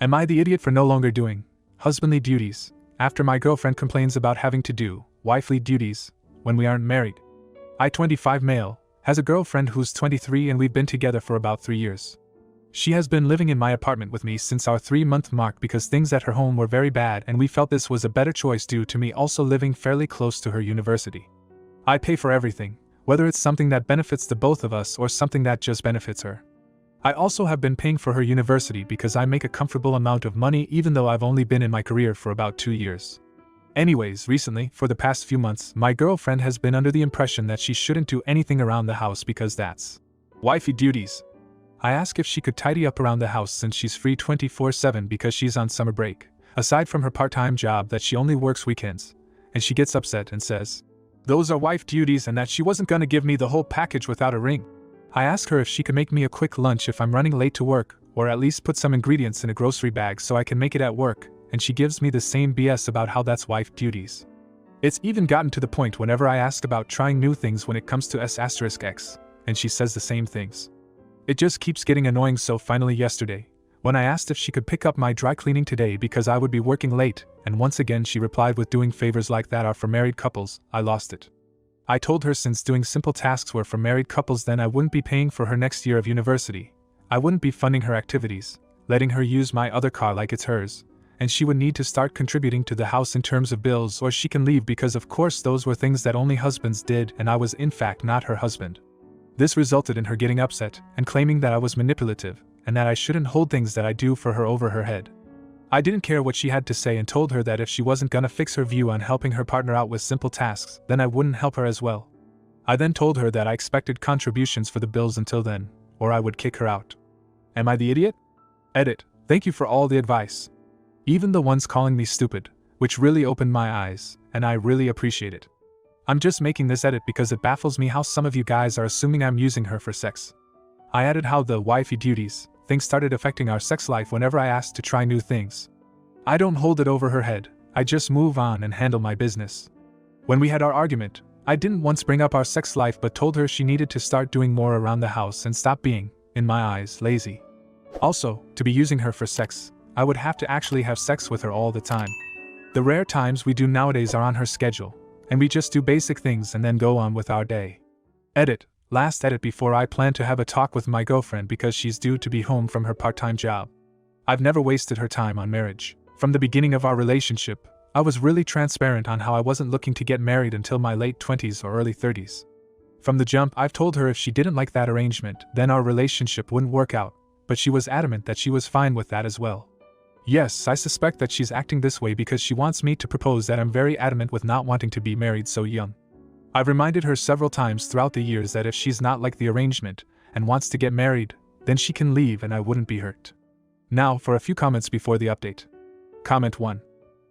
Am I the idiot for no longer doing husbandly duties after my girlfriend complains about having to do wifely duties when we aren't married? I, 25 male, has a girlfriend who's 23 and we've been together for about 3 years. She has been living in my apartment with me since our 3-month mark because things at her home were very bad and we felt this was a better choice due to me also living fairly close to her university. I pay for everything, whether it's something that benefits the both of us or something that just benefits her. I also have been paying for her university because I make a comfortable amount of money even though I've only been in my career for about 2 years. Anyways, recently, for the past few months, my girlfriend has been under the impression that she shouldn't do anything around the house because that's wifey duties. I ask if she could tidy up around the house since she's free 24/7 because she's on summer break, aside from her part-time job that she only works weekends, and she gets upset and says, "Those are wife duties," and that she wasn't gonna give me the whole package without a ring. I ask her if she could make me a quick lunch if I'm running late to work, or at least put some ingredients in a grocery bag so I can make it at work, and she gives me the same BS about how that's wife duties. It's even gotten to the point whenever I ask about trying new things when it comes to S*X, and she says the same things. It just keeps getting annoying, so finally yesterday, when I asked if she could pick up my dry cleaning today because I would be working late, and once again she replied with doing favors like that are for married couples, I lost it. I told her since doing simple tasks were for married couples then I wouldn't be paying for her next year of university, I wouldn't be funding her activities, letting her use my other car like it's hers, and she would need to start contributing to the house in terms of bills or she can leave because of course those were things that only husbands did and I was in fact not her husband. This resulted in her getting upset and claiming that I was manipulative and that I shouldn't hold things that I do for her over her head. I didn't care what she had to say and told her that if she wasn't gonna fix her view on helping her partner out with simple tasks, then I wouldn't help her as well. I then told her that I expected contributions for the bills until then, or I would kick her out. Am I the idiot? Edit. Thank you for all the advice. Even the ones calling me stupid, which really opened my eyes, and I really appreciate it. I'm just making this edit because it baffles me how some of you guys are assuming I'm using her for sex. I added how the wifey duties things started affecting our sex life whenever I asked to try new things. I don't hold it over her head, I just move on and handle my business. When we had our argument, I didn't once bring up our sex life but told her she needed to start doing more around the house and stop being, in my eyes, lazy. Also, to be using her for sex, I would have to actually have sex with her all the time. The rare times we do nowadays are on her schedule, and we just do basic things and then go on with our day. Edit. Last edit before I plan to have a talk with my girlfriend because she's due to be home from her part-time job. I've never wasted her time on marriage. From the beginning of our relationship, I was really transparent on how I wasn't looking to get married until my late 20s or early 30s. From the jump, I've told her if she didn't like that arrangement, then our relationship wouldn't work out, but she was adamant that she was fine with that as well. Yes, I suspect that she's acting this way because she wants me to propose that I'm very adamant with not wanting to be married so young. I've reminded her several times throughout the years that if she's not like the arrangement and wants to get married, then she can leave and I wouldn't be hurt. Now for a few comments before the update. Comment 1.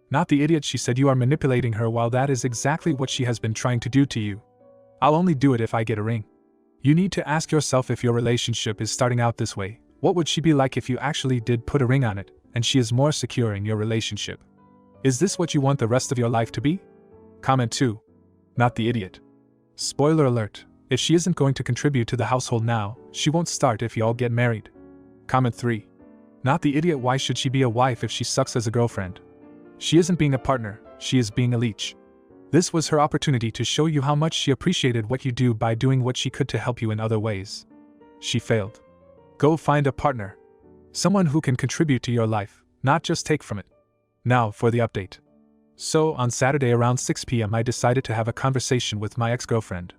Not the idiot, she said you are manipulating her while that is exactly what she has been trying to do to you. I'll only do it if I get a ring. You need to ask yourself if your relationship is starting out this way, what would she be like if you actually did put a ring on it and she is more secure in your relationship? Is this what you want the rest of your life to be? Comment 2. Not the idiot. Spoiler alert, if she isn't going to contribute to the household now, she won't start if y'all get married. Comment 3. Not the idiot, why should she be a wife if she sucks as a girlfriend? She isn't being a partner, she is being a leech. This was her opportunity to show you how much she appreciated what you do by doing what she could to help you in other ways. She failed. Go find a partner. Someone who can contribute to your life, not just take from it. Now for the update. So, on Saturday around 6 p.m. I decided to have a conversation with my ex-girlfriend.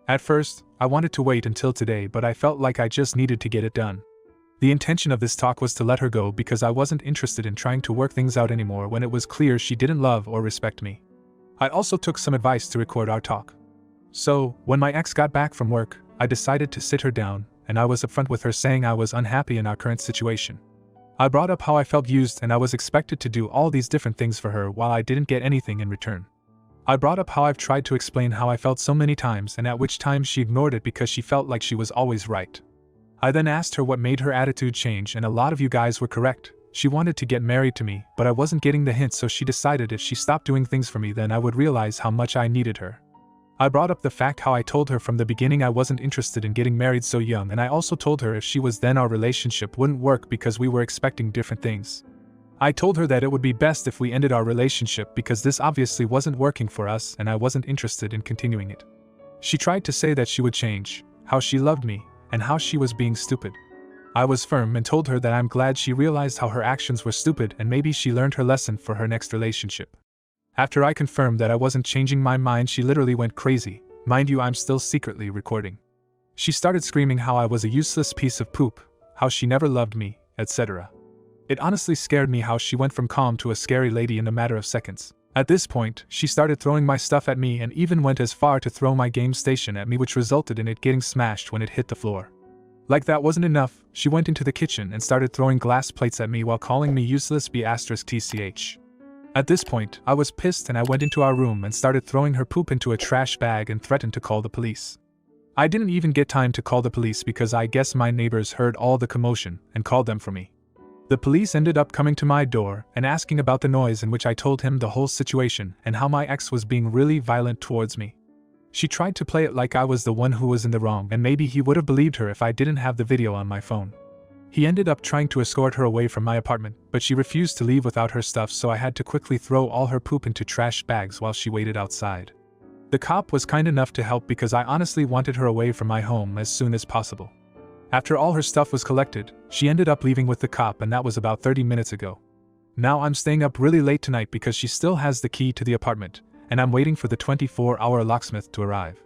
At first, I wanted to wait until today but I felt like I just needed to get it done. The intention of this talk was to let her go because I wasn't interested in trying to work things out anymore when it was clear she didn't love or respect me. I also took some advice to record our talk. So, when my ex got back from work, I decided to sit her down, and I was upfront with her saying I was unhappy in our current situation. I brought up how I felt used and I was expected to do all these different things for her while I didn't get anything in return. I brought up how I've tried to explain how I felt so many times and at which times she ignored it because she felt like she was always right. I then asked her what made her attitude change and a lot of you guys were correct. She wanted to get married to me, but I wasn't getting the hint, so she decided if she stopped doing things for me then I would realize how much I needed her. I brought up the fact how I told her from the beginning I wasn't interested in getting married so young, and I also told her if she was then our relationship wouldn't work because we were expecting different things. I told her that it would be best if we ended our relationship because this obviously wasn't working for us and I wasn't interested in continuing it. She tried to say that she would change, how she loved me, and how she was being stupid. I was firm and told her that I'm glad she realized how her actions were stupid and maybe she learned her lesson for her next relationship. After I confirmed that I wasn't changing my mind, she literally went crazy. Mind you, I'm still secretly recording. She started screaming how I was a useless piece of poop, how she never loved me, etc. It honestly scared me how she went from calm to a scary lady in a matter of seconds. At this point, she started throwing my stuff at me and even went as far to throw my game station at me, which resulted in it getting smashed when it hit the floor. Like that wasn't enough, she went into the kitchen and started throwing glass plates at me while calling me useless B*TCH. At this point, I was pissed and I went into our room and started throwing her poop into a trash bag and threatened to call the police. I didn't even get time to call the police because I guess my neighbors heard all the commotion and called them for me. The police ended up coming to my door and asking about the noise, in which I told him the whole situation and how my ex was being really violent towards me. She tried to play it like I was the one who was in the wrong and maybe he would have believed her if I didn't have the video on my phone. He ended up trying to escort her away from my apartment, but she refused to leave without her stuff, so I had to quickly throw all her poop into trash bags while she waited outside. The cop was kind enough to help because I honestly wanted her away from my home as soon as possible. After all her stuff was collected, she ended up leaving with the cop, and that was about 30 minutes ago. Now I'm staying up really late tonight because she still has the key to the apartment, and I'm waiting for the 24-hour locksmith to arrive.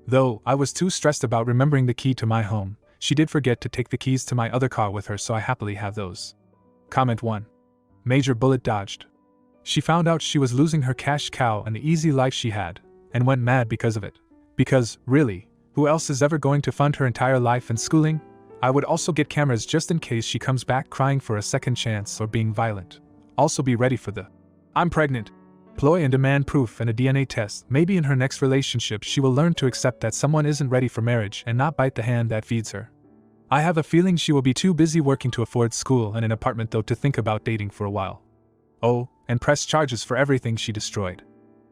Though I was too stressed about remembering the key to my home, she did forget to take the keys to my other car with her, so I happily have those. Comment 1. Major bullet dodged. She found out she was losing her cash cow and the easy life she had, and went mad because of it. Because, really, who else is ever going to fund her entire life and schooling? I would also get cameras just in case she comes back crying for a second chance or being violent. Also be ready for the "I'm pregnant" ploy and demand proof and a DNA test. Maybe in her next relationship she will learn to accept that someone isn't ready for marriage and not bite the hand that feeds her. I have a feeling she will be too busy working to afford school and an apartment though to think about dating for a while. Oh, and press charges for everything she destroyed.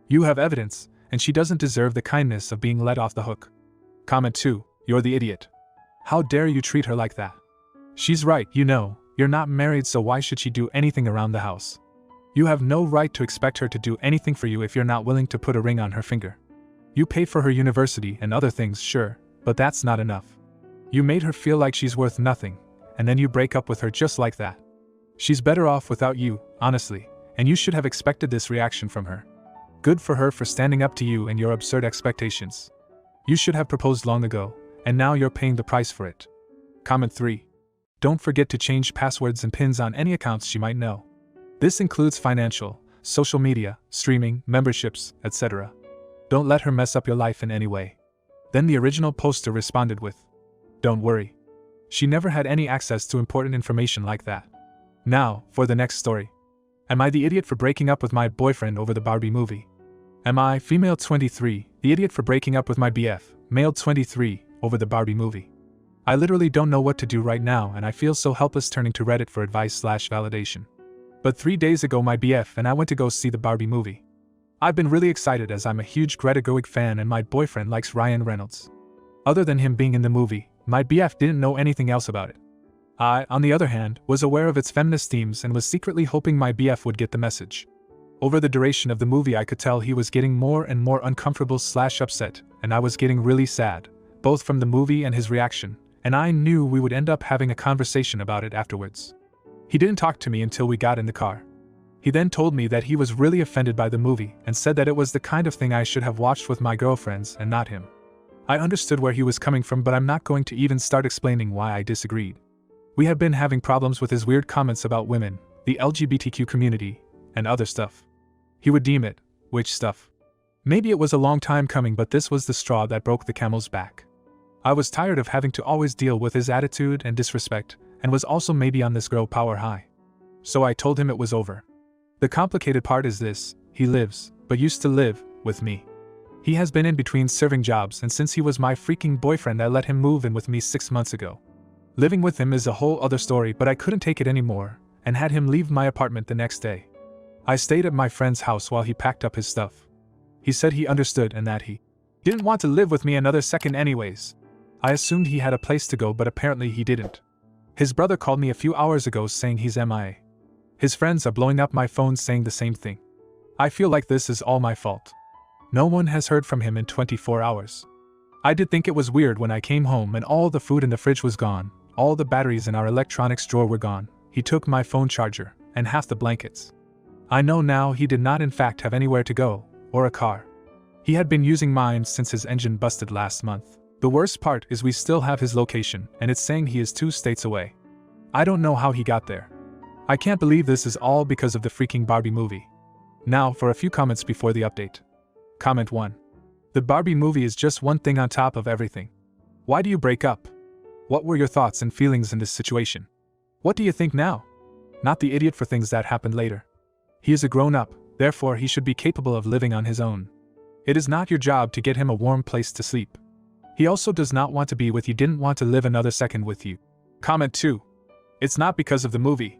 You have evidence, and she doesn't deserve the kindness of being let off the hook. Comment 2. You're the idiot. How dare you treat her like that? She's right, you know, you're not married, so why should she do anything around the house? You have no right to expect her to do anything for you if you're not willing to put a ring on her finger. You pay for her university and other things, sure, but that's not enough. You made her feel like she's worth nothing, and then you break up with her just like that. She's better off without you, honestly, and you should have expected this reaction from her. Good for her for standing up to you and your absurd expectations. You should have proposed long ago, and now you're paying the price for it. Comment 3. Don't forget to change passwords and pins on any accounts she might know. This includes financial, social media, streaming, memberships, etc. Don't let her mess up your life in any way. Then the original poster responded with, "Don't worry. She never had any access to important information like that." Now, for the next story. Am I the idiot for breaking up with my boyfriend over the Barbie movie? Am I, female 23, the idiot for breaking up with my BF, male 23, over the Barbie movie? I literally don't know what to do right now, and I feel so helpless, turning to Reddit for advice/validation. But 3 days ago my BF and I went to go see the Barbie movie. I've been really excited as I'm a huge Greta Gerwig fan and my boyfriend likes Ryan Reynolds. Other than him being in the movie, my BF didn't know anything else about it. I, on the other hand, was aware of its feminist themes and was secretly hoping my BF would get the message. Over the duration of the movie I could tell he was getting more and more uncomfortable/upset, and I was getting really sad, both from the movie and his reaction, and I knew we would end up having a conversation about it afterwards. He didn't talk to me until we got in the car. He then told me that he was really offended by the movie and said that it was the kind of thing I should have watched with my girlfriends and not him. I understood where he was coming from, but I'm not going to even start explaining why I disagreed. We have been having problems with his weird comments about women, the LGBTQ community, and other stuff. He would deem it, which stuff? Maybe it was a long time coming, but this was the straw that broke the camel's back. I was tired of having to always deal with his attitude and disrespect, and was also maybe on this girl power high. So I told him it was over. The complicated part is this: he lives, but used to live, with me. He has been in between serving jobs, and since he was my freaking boyfriend I let him move in with me 6 months ago. Living with him is a whole other story, but I couldn't take it anymore, and had him leave my apartment the next day. I stayed at my friend's house while he packed up his stuff. He said he understood and that he didn't want to live with me another second anyways. I assumed he had a place to go, but apparently he didn't. His brother called me a few hours ago saying he's MIA. His friends are blowing up my phone saying the same thing. I feel like this is all my fault. No one has heard from him in 24 hours. I did think it was weird when I came home and all the food in the fridge was gone, all the batteries in our electronics drawer were gone. He took my phone charger and half the blankets. I know now he did not in fact have anywhere to go, or a car. He had been using mine since his engine busted last month. The worst part is we still have his location, and it's saying he is 2 states away. I don't know how he got there. I can't believe this is all because of the freaking Barbie movie. Now for a few comments before the update. Comment 1. The Barbie movie is just one thing on top of everything. Why do you break up? What were your thoughts and feelings in this situation? What do you think now? Not the idiot for things that happened later. He is a grown-up, therefore he should be capable of living on his own. It is not your job to get him a warm place to sleep. He also does not want to be with you, didn't want to live another second with you. Comment 2. It's not because of the movie.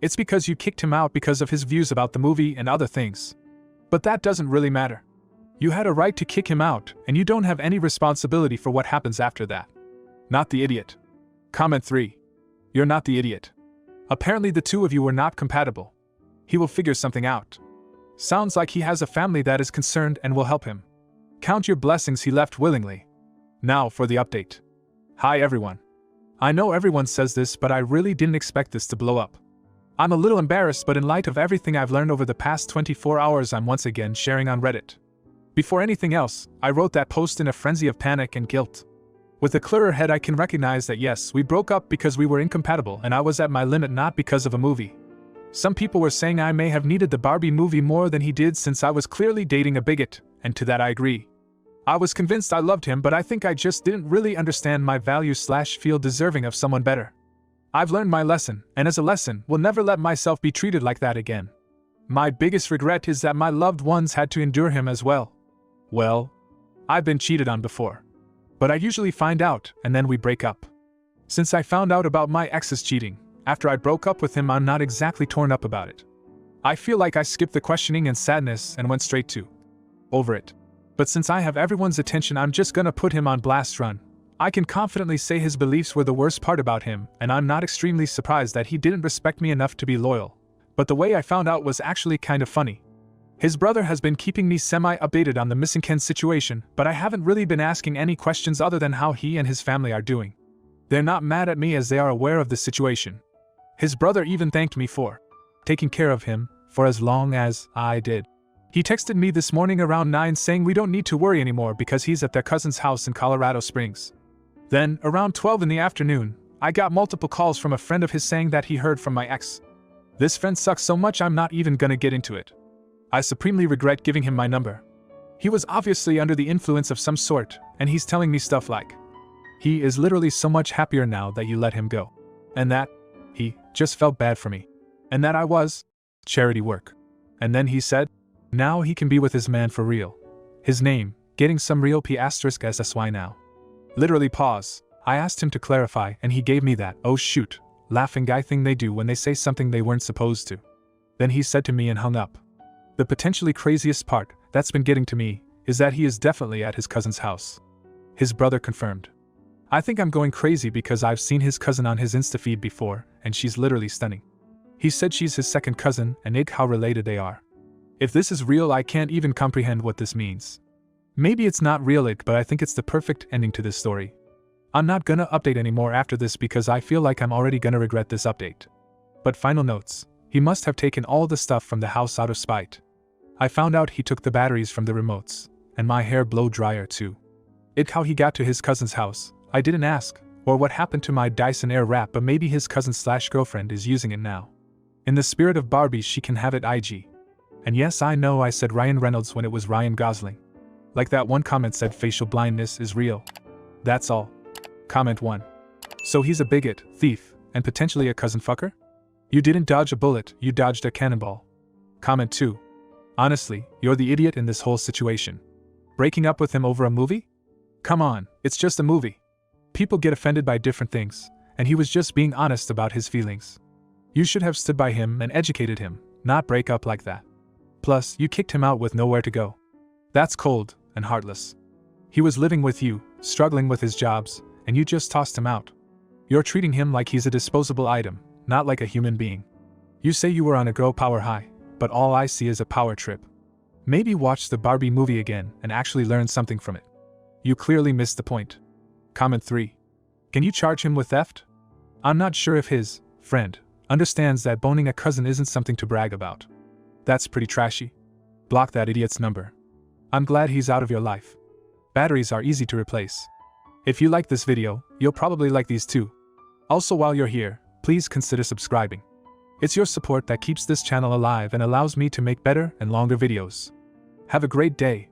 It's because you kicked him out because of his views about the movie and other things. But that doesn't really matter. You had a right to kick him out, and you don't have any responsibility for what happens after that. Not the idiot. Comment 3. You're not the idiot. Apparently the two of you were not compatible. He will figure something out. Sounds like he has a family that is concerned and will help him. Count your blessings he left willingly. Now for the update. Hi everyone. I know everyone says this, but I really didn't expect this to blow up. I'm a little embarrassed, but in light of everything I've learned over the past 24 hours, I'm once again sharing on Reddit. Before anything else, I wrote that post in a frenzy of panic and guilt. With a clearer head, I can recognize that yes, we broke up because we were incompatible and I was at my limit, not because of a movie. Some people were saying I may have needed the Barbie movie more than he did since I was clearly dating a bigot, and to that I agree. I was convinced I loved him, but I think I just didn't really understand my values/feel deserving of someone better. I've learned my lesson, and as a lesson, will never let myself be treated like that again. My biggest regret is that my loved ones had to endure him as well. Well, I've been cheated on before. But I usually find out, and then we break up. Since I found out about my ex's cheating, after I broke up with him, I'm not exactly torn up about it. I feel like I skipped the questioning and sadness and went straight to over it. But since I have everyone's attention, I'm just gonna put him on blast run. I can confidently say his beliefs were the worst part about him, and I'm not extremely surprised that he didn't respect me enough to be loyal. But the way I found out was actually kind of funny. His brother has been keeping me semi-updated on the missing Ken situation, but I haven't really been asking any questions other than how he and his family are doing. They're not mad at me as they are aware of the situation. His brother even thanked me for taking care of him for as long as I did. He texted me this morning around 9 saying we don't need to worry anymore because he's at their cousin's house in Colorado Springs. Then, around 12 in the afternoon, I got multiple calls from a friend of his saying that he heard from my ex. This friend sucks so much I'm not even gonna get into it. I supremely regret giving him my number. He was obviously under the influence of some sort, and he's telling me stuff like, he is literally so much happier now that you let him go. And that he just felt bad for me. And that I was charity work. And then he said, now he can be with his man for real. His name, getting some real P***SY now. Literally pause. I asked him to clarify and he gave me that, oh shoot, laughing guy thing they do when they say something they weren't supposed to. Then he said to me and hung up. The potentially craziest part that's been getting to me is that he is definitely at his cousin's house. His brother confirmed. I think I'm going crazy because I've seen his cousin on his Insta feed before, and she's literally stunning. He said she's his second cousin, and how related they are. If this is real, I can't even comprehend what this means. Maybe it's not real, but I think it's the perfect ending to this story. I'm not gonna update anymore after this because I feel like I'm already gonna regret this update. But final notes, he must have taken all the stuff from the house out of spite. I found out he took the batteries from the remotes, and my hair blow dryer too. How he got to his cousin's house, I didn't ask, or what happened to my Dyson Airwrap, but maybe his cousin/girlfriend is using it now. In the spirit of Barbie, she can have it IG. And yes, I know I said Ryan Reynolds when it was Ryan Gosling. Like that one comment said facial blindness is real. That's all. Comment 1. So he's a bigot, thief, and potentially a cousin fucker? You didn't dodge a bullet, you dodged a cannonball. Comment 2. Honestly, you're the idiot in this whole situation. Breaking up with him over a movie? Come on, it's just a movie. People get offended by different things, and he was just being honest about his feelings. You should have stood by him and educated him, not break up like that. Plus, you kicked him out with nowhere to go. That's cold and heartless. He was living with you, struggling with his jobs, and you just tossed him out. You're treating him like he's a disposable item, not like a human being. You say you were on a girl power high, but all I see is a power trip. Maybe watch the Barbie movie again and actually learn something from it. You clearly missed the point. Comment 3. Can you charge him with theft? I'm not sure if his friend understands that boning a cousin isn't something to brag about. That's pretty trashy. Block that idiot's number. I'm glad he's out of your life. Batteries are easy to replace. If you like this video, you'll probably like these too. Also, while you're here, please consider subscribing. It's your support that keeps this channel alive and allows me to make better and longer videos. Have a great day.